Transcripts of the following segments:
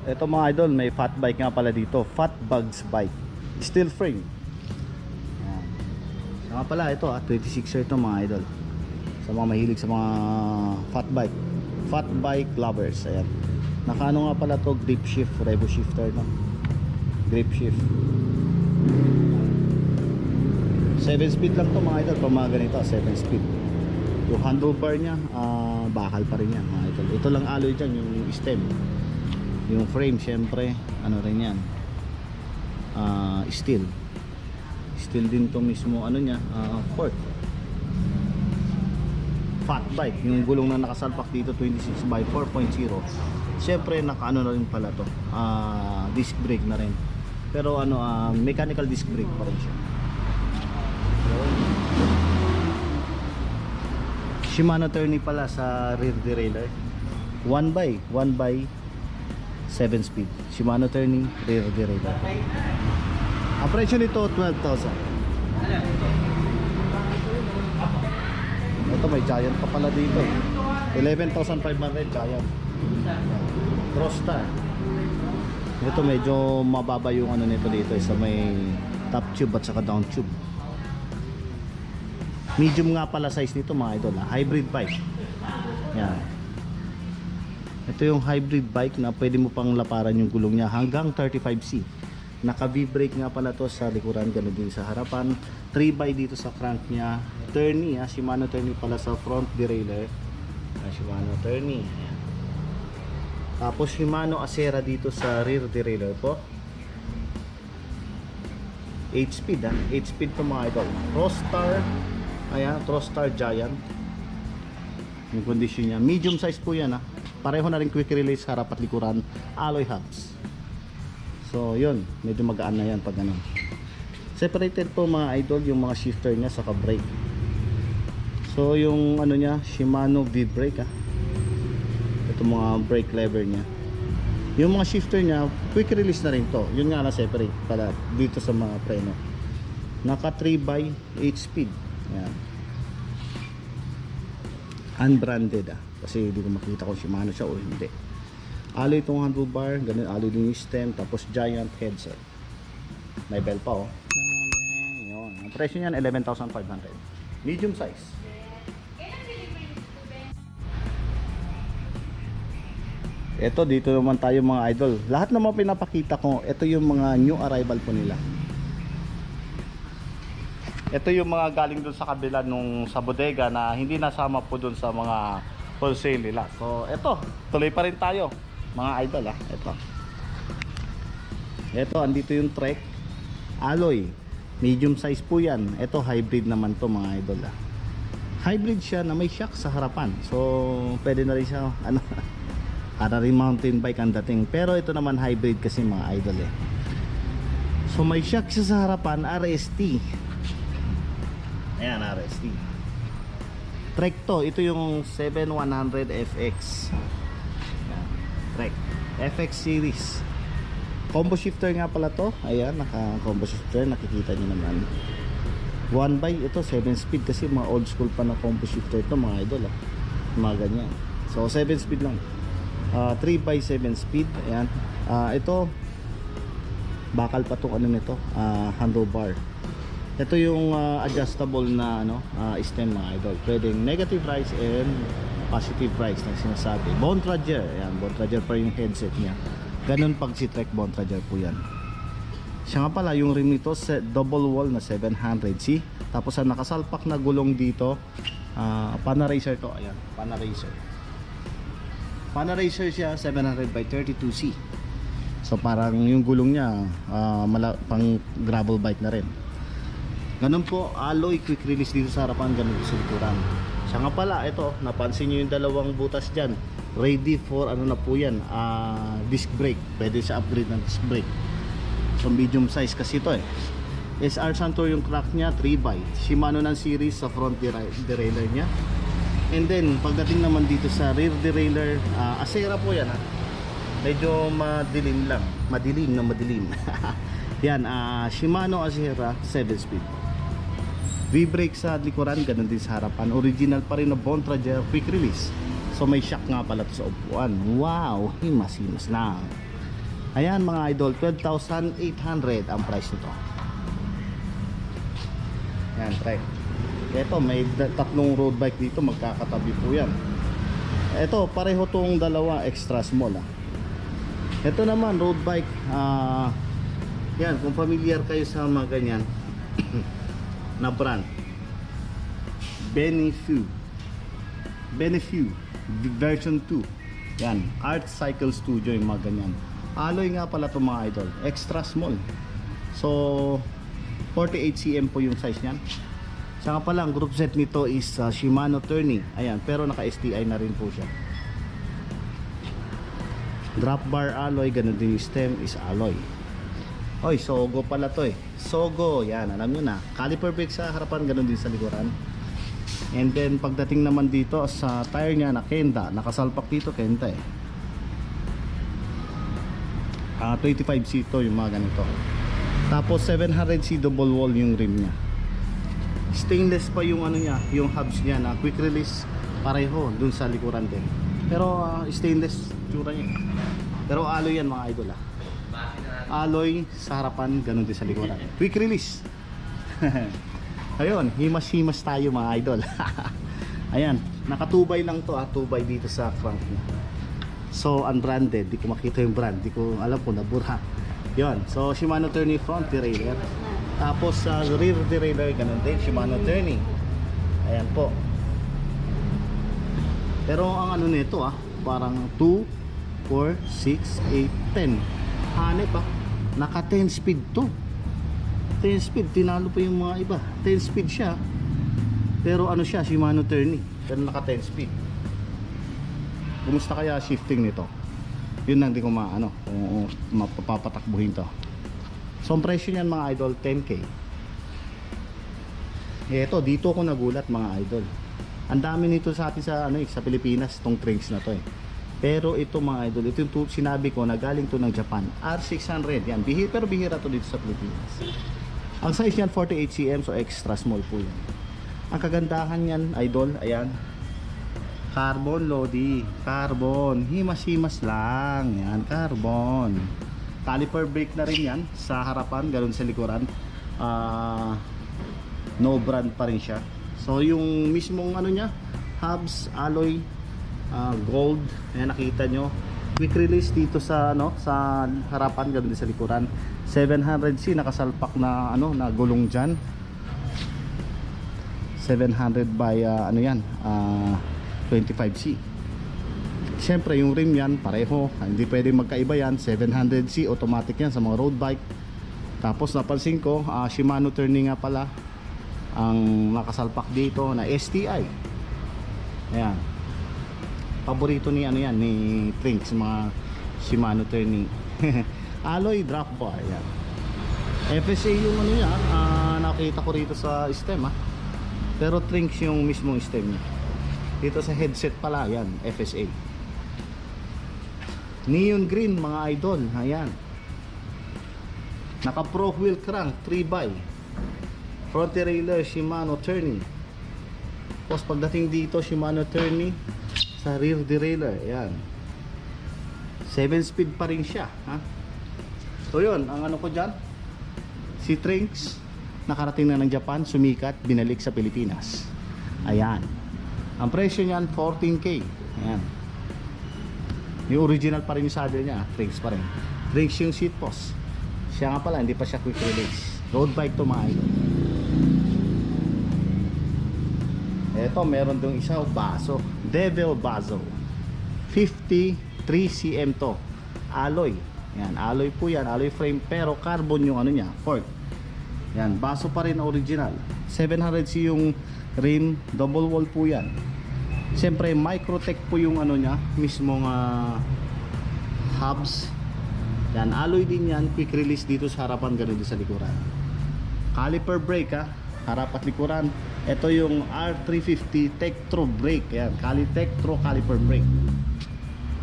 Ito mga idol, may fat bike nga pala dito. Fat Bugs bike. Steel frame. Ayan. Nga pala ito 26er ito mga idol. Sa mga mahilig sa mga fat bike. Fat bike lovers. Ayan. Nakaano nga pala to, grip shift, revo shifter no. Grip shift. 7 speed lang to mga idol. Pag mga ganito, 7 speed. Yung handlebar nya, bakal pa rin yan mga idol. Ito lang alloy dyan, yung stem. Yung frame syempre ano rin yan, steel din to mismo, ano nya, fork. Fat bike, yung gulong na nakasalpak dito 26 by 4.0. syempre nakaano na rin pala to, disc brake na rin, pero ano, mechanical disc brake pa rin siya. Shimano Tourney pala sa rear derailleur, 1 by 7 speed Shimano Tourney rear derailleur. Ang presyo nito 12,000. Ito may Giant pa pala dito, 11,500 Giant Crossstar. Ito medyo mababa yung ano nito dito, sa may top tube at saka down tube. Medium nga pala size nito mga idol, hybrid bike. Yan. Ito yung hybrid bike na pwede mo pang laparan yung gulong niya hanggang 35C. Naka V-brake nga pala to sa likuran, ganoon din sa harapan. 3x dito sa crank niya. Tourney, Shimano Tourney pala sa front derailleur. Shimano Tourney. Ayan. Tapos Shimano Acera dito sa rear derailleur po. 8 speed 8 speed to mga idol. Crossstar. Ayan, Crossstar Giant. Yung condition niya, medium size po yan Pareho na rin quick release harap at likuran, alloy hubs. So yun, medyo magaan na yan pag ganun. Separated po mga idol yung mga shifter niya saka brake. So yung ano niya, Shimano V-brake ito mga brake lever niya. Yung mga shifter niya, quick release na rin to. Yun nga na separate pala dito sa mga preno. Naka 3x8 speed. Ayan. Unbranded kasi hindi ko makita kung Shimano siya o hindi. Alloy itong handlebar, ganun alloy din yung stem, tapos Giant headset. May bell pa Yun. Ang presyo niyan 11,500. Medium size. Ito dito naman tayo mga idol. Lahat naman pinapakita ko, ito yung mga new arrival po nila. Ito yung mga galing dun sa kabila nung sa bodega na hindi nasama po dun sa mga wholesale nila. So ito, tuloy pa rin tayo mga idol Ito andito yung Trek alloy, medium size po yan. Ito hybrid naman to mga idol Hybrid siya na may shock sa harapan. So pwede na rin siya para rin mountain bike ang dating. Pero ito naman hybrid kasi mga idol So may shock siya sa harapan, RST. Ayan, RST Trek to, ito yung 7100 FX. Ayan, Trek FX series. Combo shifter nga pala to. Ayan, naka combo shifter, nakikita nyo naman. 1x, ito 7 speed kasi mga old school pa na combo shifter to mga idol mga ganyan. So 7 speed lang. 3x7 speed. Ayan, ito bakal pa tong ano nito, handlebar. Ito yung adjustable na stem mga idol. Pwedeng negative rise and positive rise na sinasabi. Bontrager, ayan, Bontrager pa yung headset niya. Ganun pag si Trek Bontrager po yan. Siya nga pala yung rim nito double wall na 700C. Tapos ang nakasalpak na gulong dito, Panaracer to, ayan, Panaracer. Panaracer siya 700 by 32C. So parang yung gulong niya pang gravel bike na rin. Ganun po, alloy quick release dito sa harapan, ganun sa likuran. Siya nga pala, ito, napansin nyo yung dalawang butas dyan. Ready for ano na po yan, disc brake. Pwede siya upgrade ng disc brake. So medium size kasi ito SR Santor yung crack niya, 3x. Shimano ng series sa front derailleur niya. And then, pagdating naman dito sa rear derailleur, Acera po yan Medyo madilim lang. Madilim. Yan, Shimano Acera 7 speed. V-brake sa likuran, ganun din sa harapan. Original pa rin na Bontrager quick release. So may shock nga pala to sa upuan. Wow, himas lang. Ayan mga idol, 12,800 ang price nito. Yan, trek. Ito, may tatlong road bike dito, magkakatabi po yan. Ito, pareho tong dalawa, extra small Ito naman, road bike. Yan, kung familiar kayo sa mga ganyan na brand, Benefew version 2. Yan, Art Cycle Studio yung mga ganyan. Alloy nga pala itong mga idol, extra small. So 48 cm po yung size niyan. Saka pala ang group set nito is Shimano Tourney. Ayan, pero naka STI na rin po siya. Drop bar alloy, ganun din yung stem is alloy. Oy, Sogo pala to Sogo, yan, alam nyo na. Caliper brake sa harapan, ganun din sa likuran. And then pagdating naman dito sa tire niya na Kenda, nakasalpak dito Kenda 25C to yung mga ganito. Tapos 700C double wall yung rim niya. Stainless pa yung ano niya, yung hubs niya na quick release, pareho dun sa likuran din. Pero stainless tsura niya. Pero alloy yan mga idol Alloy sa harapan, ganun din sa likuran. Quick release. Ayun, himas-himas tayo mga idol. Ayan, nakatubay lang to 2 dito sa crank niya. So unbranded, di ko makita yung brand, di ko alam kung nabura. Yon, so Shimano Tourney front derailleur. Tapos sa rear derailleur, ganun din, Shimano Tourney. Ayan po. Pero ang ano nito parang 2, 4, 6, 8, 10. Hanep naka 10 speed to. 10 speed, tinalo pa yung mga iba. 10 speed siya. Pero ano siya, Shimano Tourney. Pero naka 10 speed. Kumusta kaya shifting nito? Yun lang, di ko kung mapapatakbuhin to. So ang presyo niyan mga idol, 10K. Eto, dito ako nagulat mga idol. Ang dami nito sa atin sa Pilipinas, tong Trinks na to Pero ito mga idol, ito yung sinabi ko na galing to ng Japan. R600 yan, pero bihira to dito sa Pilipinas. Ang size niyan 48 cm, so extra small po yan. Ang kagandahan niyan idol, ayan, carbon Lodi, carbon, himas-himas lang yan, carbon. Caliper brake na rin yan sa harapan, ganoon sa likuran. No brand pa rin siya. So yung mismong niya, hubs, alloy, gold, ayan, nakita nyo. Quick release dito sa sa harapan, ganoon din sa likuran. 700C nakasalpak na na gulong diyan. 700 by 25C. Siyempre yung rim yan pareho, hindi pwede magkaiba yan. 700C automatic yan sa mga road bike. Tapos napansin ko Shimano Tourney nga pala ang nakasalpak dito na STI. Ayan, paborito ni ni Trinks, mga Shimano Tourney. Alloy drop bar yan. FSA yung niya, nakita ko rito sa stem pero Trinks yung mismong stem niya. Dito sa headset pala yan, FSA. Neon green mga idol, ayan. Naka pro wheel crank 3x. Front derailleur Shimano Tourney. Tapos pagdating dito Shimano Tourney sa rear derailleur, ayan. 7 speed pa rin siya, So yun, ang ko dyan, si Trinks nakarating na ng Japan, sumikat, binalik sa Pilipinas. Ayan. Ang presyo niyan 14K. Ayan. Yung original pa rin yung saddle niya, Trinks pa rin. Trinks yung seat post. Siya nga pala, hindi pa siya quick release. Road bike to mga idol. Eto, meron dong isa, baso. Devil Baso. 53 cm to. Alloy. Yan, alloy po yan, alloy frame, pero carbon yung niya, fork. Yan, baso pa rin original. 700C yung rim, double wall po yan. Siyempre Microtech po yung niya, mismong hubs. Yan, alloy din yan, quick release dito sa harapan, ganun din sa likuran. Caliper brake harap at likuran. Ito yung R350 Tektro brake. Yan, Tektro caliper brake.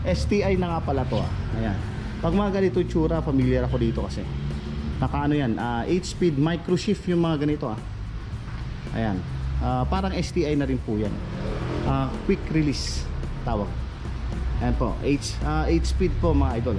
STI na nga pala to Ayan. Pag mga ganito tsura, familiar ako dito kasi. Naka yan, 8-speed micro shift yung mga ganito Ayan. Parang STI na rin po yan. Quick release tawag. Ayan po, 8 speed po mga idol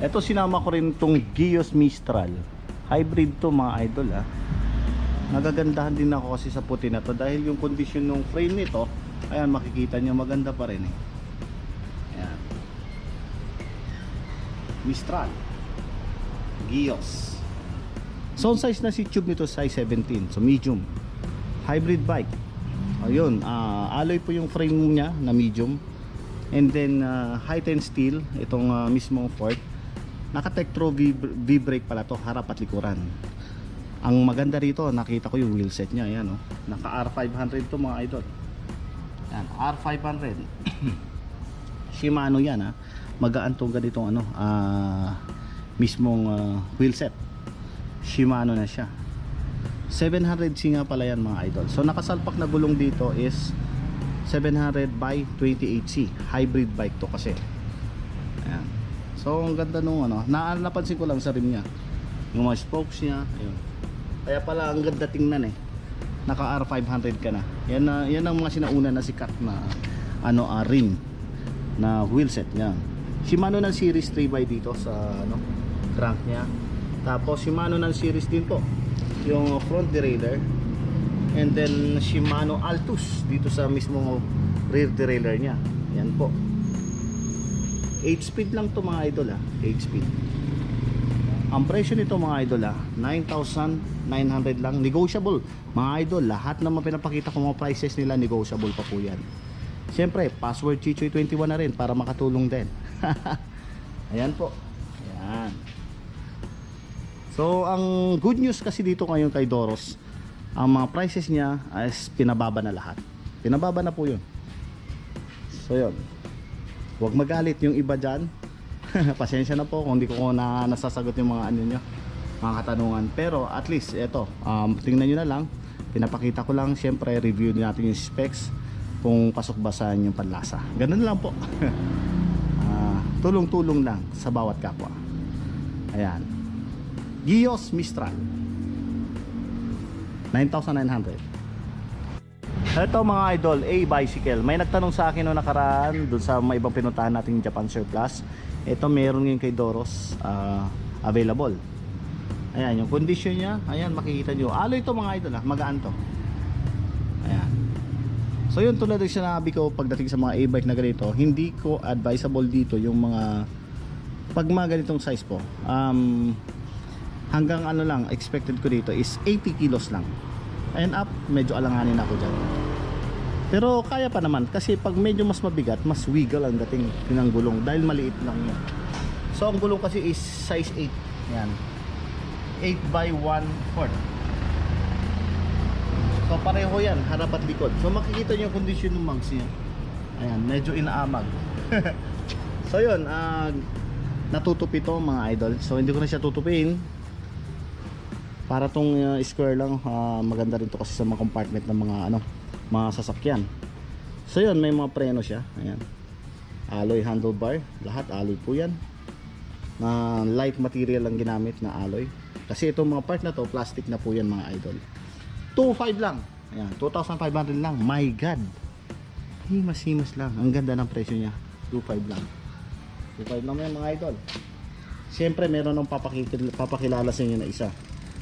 Ito sinama ko rin tong Gios Mistral. Hybrid to mga idol Nagagandahan din ako kasi sa puti na to dahil yung condition ng frame nito, ayan makikita nyo maganda pa rin Ayan. Mistral Gios. So size na si tube nito size 17, so medium. Hybrid bike. Ayun, alloy po yung frame niya na medium. And then high ten steel itong mismong fork. Naka Tektro V-brake pala to, harap at likuran. Ang maganda rito, nakita ko yung wheelset niya, ayan Naka R500 to mga idol. Ayan, R500. Shimano yan Magaan tong ganitong mismong wheelset. Shimano na siya. 700C nga pala yan mga idol. So nakasalpak na gulong dito is 700 by 28C. Hybrid bike to kasi. Ayan. So ang ganda nung napansin ko lang sa rim niya. Yung mga spokes niya, ayun. Kaya pala ang ganda tingnan Naka R500 ka na. Yan ang mga sinauna na sikat na rim na wheelset niya. Shimano ng series 3x dito sa crank niya. Tapos Shimano ng series din po yung front derailleur. And then Shimano Altus dito sa mismong rear derailleur niya. Yan po. 8 speed lang to mga idol 8 speed. Ang presyo nito mga idol 9,900 lang. Negotiable mga idol. Lahat naman pinapakita ko mga prices nila, negotiable pa po yan. Siyempre password Chichoy21 na rin para makatulong din. Ayan po. Ayan. So ang good news kasi dito ngayon kay Doros, ang mga prices niya is pinababa na lahat. Pinababa na po yun. So yun, huwag magalit yung iba dyan. Pasensya na po kung hindi ko nasasagot yung mga nyo, mga katanungan. Pero at least ito, tingnan nyo na lang. Pinapakita ko lang, syempre review natin yung specs, kung pasok ba sa yung panlasa. Ganun lang po. Tulong-tulong lang sa bawat kapwa. Ayan, Gios Mistral 9,900. Ito mga idol, A-bicycle. May nagtanong sa akin noong nakaraan dun sa mga ibang pinuntahan natin Japan Surplus. Ito meron ngayon kay Doros available. Ayan yung condition niya. Ayan makikita nyo. Alloy ito mga idol magaan to. Ayan. So yun, tulad ng sinabi ko pagdating sa mga A-bike na ganito, hindi ko advisable dito yung mga pag mga ganitong size po. Hanggang lang expected ko dito is 80 kilos lang and up, medyo alanganin ako dyan. Pero kaya pa naman kasi pag medyo mas mabigat, mas wiggle ang dating ng gulong dahil maliit lang yun. So ang gulong kasi is size 8. Yan, 8 by 1/4. So pareho yan, harap at likod. So makikita nyo yung condition ng mags niya. Ayan, medyo inaamag. So yun, natutupi to mga idol. So hindi ko na siya tutupiin. Para tong square lang, maganda rin to kasi sa mga compartment ng mga sasakyan. So yun, may mga preno siya. Ayan, alloy handlebar, lahat alloy po yan. Light material lang ginamit na alloy. Kasi itong mga part na to, plastic na po yan mga idol. 2,500 lang. Ayan, 2,500 lang. My God, himas-himas lang. Ang ganda ng presyo niya, 2,500 lang. 2,500 lang yan mga idol. Siyempre meron ng papakilala sa inyo na isa.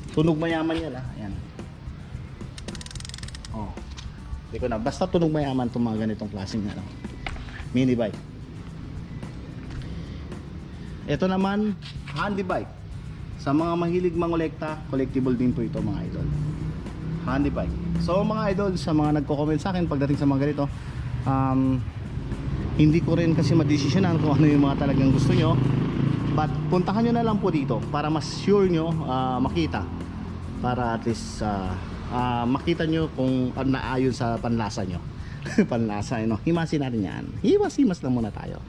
Tunog mayaman yan Ayan. Oh, hindi ko na. Basta tunog mayaman itong mga ganitong klaseng mini bike. Ito naman, handy bike. Sa mga mahilig mangolekta, collectible din po ito mga idol. Handy bike. So mga idol, sa mga nagko-comment sa akin pagdating sa mga ganito, hindi ko rin kasi madesisyonan kung ano yung mga talagang gusto nyo. But puntahan nyo na lang po dito para mas sure nyo makita. Para at least makita nyo kung naayon sa panlasa nyo. Panlasa, himasin natin yan. Himas lang muna tayo.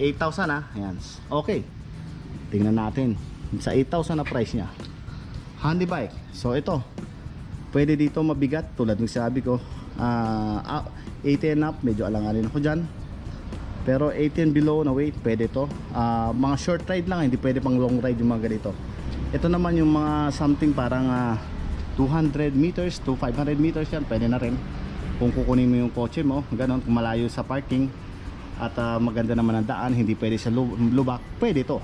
8,000 ayan. Okay, tingnan natin sa 8,000 na price nya, handy bike. So ito, pwede dito mabigat tulad ng sabi ko, 18 up, medyo alanganin ako dyan. Pero 18 below na weight, pwede to. Mga short ride lang, hindi pwede pang long ride yung mga ganito. Ito naman yung mga something parang 200 meters to 500 meters yan, pwede na rin. Kung kukunin mo yung kotse mo, ganon, kung malayo sa parking at maganda naman ang daan, hindi pwede sa lubak, pwede to.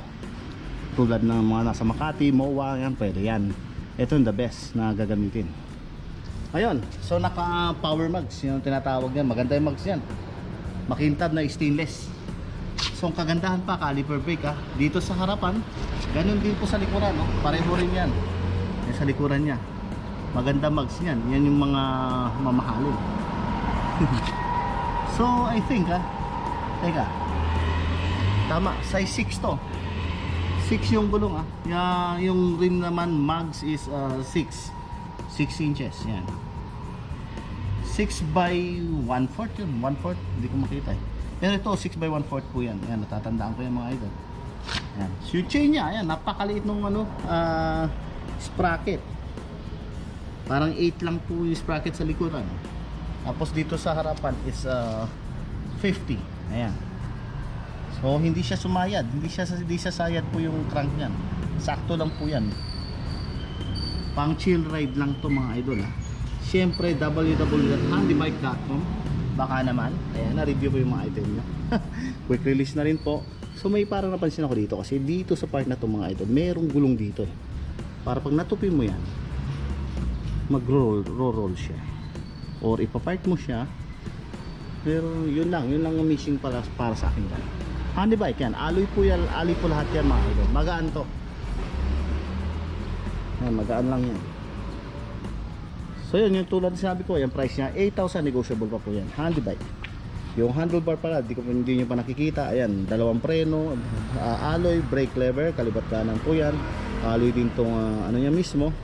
tulad ng mga nasa Makati, MOA, yan, pwede yan. Ito yung the best na gagamitin. Ayun, so naka power mugs, yung tinatawag yan. Maganda yung mugs yan, makintab na stainless. So ang kagandahan pa, caliper brake ha. Dito sa harapan, ganun din po sa likuran, no? Pareho rin yan. Yan sa likuran niya. Maganda mugs yan. Yan yung mga mamahalin. So I think teka, tama, size 6 to. 6 yung gulong yung rim naman mugs is 6 inches. Yan, 6 by 1/4 yun. 1/4, hindi ko makita eh. Pero ito 6 by 1/4 po yan. Yan, natatandaan ko yan mga idol. Yan, so yung chain nya, ayan, napakaliit nung sprocket. Parang 8 lang po yung sprocket sa likuran. Tapos dito sa harapan is 50. Ayan. So hindi siya sumayad, hindi siya sayad po yung crank niyan. Sakto lang po yan. Pang chill ride lang to mga idol Siyempre www.handybike.com. Baka naman, ayan, na-review ko yung mga item niya. Quick release na rin po. So may parang napansin ako dito kasi dito sa part na to mga idol, merong gulong dito para pag natupin mo yan, mag-roll siya. Or ipapark mo siya. Pero yun lang ang missing para sa akin yan. Handy bike yan, alloy po lahat yan mga idol. Magaan to. Yan, magaan lang yan. So yun, yung tulad sabi ko, yung price niya 8,000, negotiable pa po yan. Handy bike. Yung handlebar pala, hindi nyo pa nakikita. Ayan, dalawang preno, alloy, brake lever, kalibat kanan po yan. Alloy din tong ano niya mismo,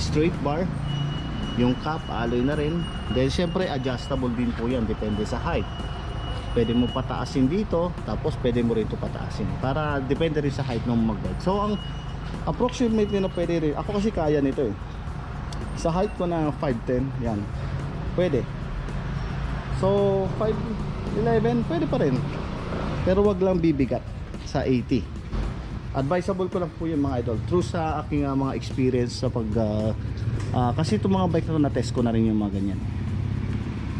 straight bar. Yung cap, alloy na rin. Then syempre adjustable din po yan, depende sa height. Pwede mo pataasin dito, tapos pwede mo rin ito pataasin. Para depende rin sa height ng magbike. So ang approximately na pwede rin, ako kasi kaya nito sa height ko na 5'10", yan, pwede. So 5'11", pwede pa rin. Pero wag lang bibigat sa 80. Advisable ko lang po yun mga idol, through sa aking mga experience sa pag kasi itong mga bike na ito, na-test ko na rin yung mga ganyan.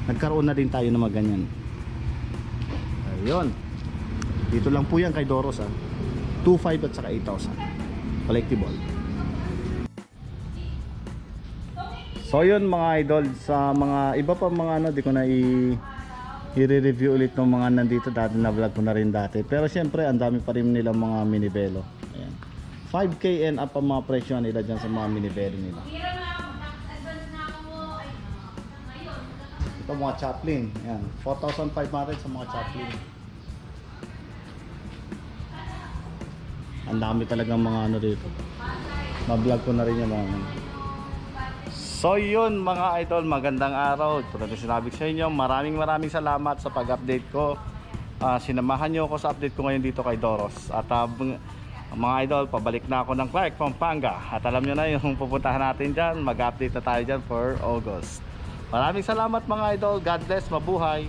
Nagkaroon na din tayo ng mga ganyan. Ayun, dito lang po yan kay Doros 2,500 at saka 8,000 collectible. So yun mga idol, sa mga iba pa mga di ko na i-review ulit ng mga nandito dati, na vlog ko na rin dati. Pero syempre ang dami pa rin nilang mga minivelo. Ayan, 5K and up ang mga presyo nila dyan sa mga minivelo nila. Ito mga Chaplin, ayan, 4,500 sa mga Chaplin. Ang dami talagang mga ano dito. Ma-vlog ko na rin yung mga So yun mga idol, magandang araw. Tulad ng sinabi ko sa inyo, maraming salamat sa pag-update ko. Sinamahan nyo ako sa update ko ngayon dito kay Doros. At mga idol, pabalik na ako ng Clark, Pampanga. At alam nyo na yung pupuntahan natin dyan. Mag-update na tayo dyan for August. Maraming salamat mga idol. God bless, mabuhay.